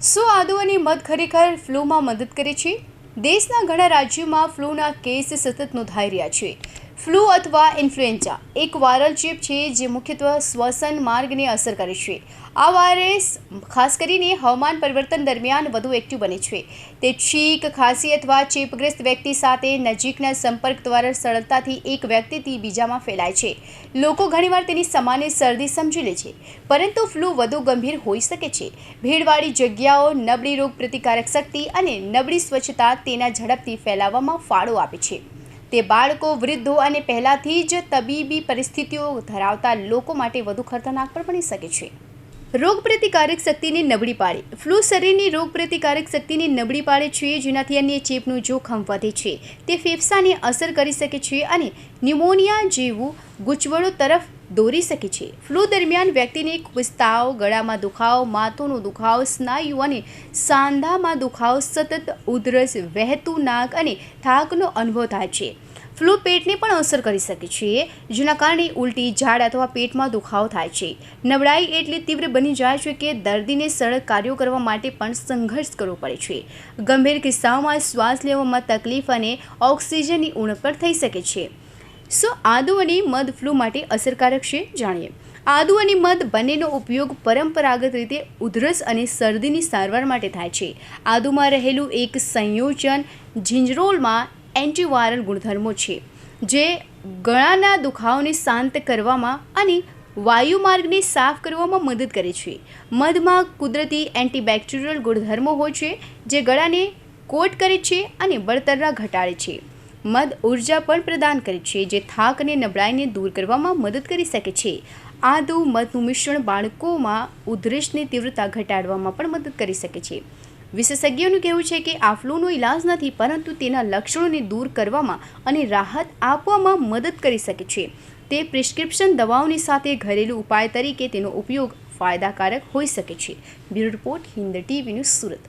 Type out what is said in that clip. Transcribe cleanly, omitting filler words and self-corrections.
શું આદુ અને મધ ખરેખર ફ્લૂમાં મદદ કરે છે? દેશના ઘણા રાજ્યોમાં ફ્લૂના કેસ સતત નોંધાઈ રહ્યા છે. ફ્લૂ અથવા ઇન્ફ્લુએન્ઝા એક વાયરલ ચેપ છે જે મુખ્યત્વે શ્વસન માર્ગને અસર કરે છે. આ વાયરસ ખાસ કરીને હવામાન પરિવર્તન દરમિયાન વધુ એક્ટિવ બને છે. તે છીંક, ખાંસી અથવા ચેપગ્રસ્ત વ્યક્તિ સાથે નજીકના સંપર્ક દ્વારા સરળતાથી એક વ્યક્તિથી બીજામાં ફેલાય છે. લોકો ઘણીવાર તેની સામાન્ય શરદી સમજી લે છે, પરંતુ ફ્લૂ વધુ ગંભીર હોઈ શકે છે. ભીડવાળી જગ્યાઓ, નબળી રોગપ્રતિકારક શક્તિ અને નબળી સ્વચ્છતા તેના ઝડપથી ફેલાવામાં ફાળો આપે છે. તે બાળકો, વૃદ્ધો અને પહેલાથી જ તબીબી પરિસ્થિતિઓ ધરાવતા લોકો માટે વધુ ખતરનાક પણ બની શકે છે. રોગપ્રતિકારક શક્તિને નબળી પાડે. ફ્લૂ શરીરની રોગપ્રતિકારક શક્તિને નબળી પાડે છે, જેનાથી અન્ય ચેપનું જોખમ વધે છે. તે ફેફસાંને અસર કરી શકે છે અને ન્યુમોનિયા જેવું ગૂંચવણો તરફ દોરી શકે છે. ફ્લૂ દરમિયાન વ્યક્તિને તાવ, ગળામાં દુખાવો, માથાનો દુખાવો, સ્નાયુ અને સાંધામાં દુખાવો, સતત ઉધરસ, વહેતું નાક અને થાકનો અનુભવ થાય છે. ફ્લૂ પેટને પણ અસર કરી શકે છે, જેના કારણે ઉલટી, ઝાડા અથવા પેટમાં દુખાવો થાય છે. નબળાઈ એટલી તીવ્ર બની જાય છે કે દર્દીને સરળ કાર્યો કરવા માટે પણ સંઘર્ષ કરવો પડે છે. ગંભીર કિસ્સાઓમાં શ્વાસ લેવામાં તકલીફ અને ઓક્સિજનની ઉણપ પણ થઈ શકે છે. શું આદુ અને મધ ફ્લૂ માટે અસરકારક છે? જાણીએ. આદુ અને મધ બંનેનો ઉપયોગ પરંપરાગત રીતે ઉધરસ અને શરદીની સારવાર માટે થાય છે. આદુમાં રહેલું એક સંયોજન જિંજરોલમાં એન્ટીવાયરલ ગુણધર્મો છે, જે ગળાના દુખાવાને શાંત કરવામાં અને વાયુમાર્ગને સાફ કરવામાં મદદ કરે છે. મધમાં કુદરતી એન્ટીબેક્ટેરિયલ ગુણધર્મો હોય છે, જે ગળાને કોટ કરે છે અને બળતરા ઘટાડે છે. મધ ઉર્જા પણ પ્રદાન કરે છે, જે થાક અને નબળાઈને દૂર કરવામાં મદદ કરી શકે છે. આદુ મધનું મિશ્રણ બાળકોમાં ઉધરસની તીવ્રતા ઘટાડવામાં પણ મદદ કરી શકે છે. વિશેષજ્ઞોનું કહેવું છે કે આ ફ્લૂનો ઇલાજ નથી, પરંતુ તેના લક્ષણોને દૂર કરવામાં અને રાહત આપવામાં મદદ કરી શકે છે. તે પ્રિસ્ક્રિપ્શન દવાઓની સાથે ઘરેલું ઉપાય તરીકે તેનો ઉપયોગ ફાયદાકારક હોઈ શકે છે. Bureau report, Hind TV news, Surat.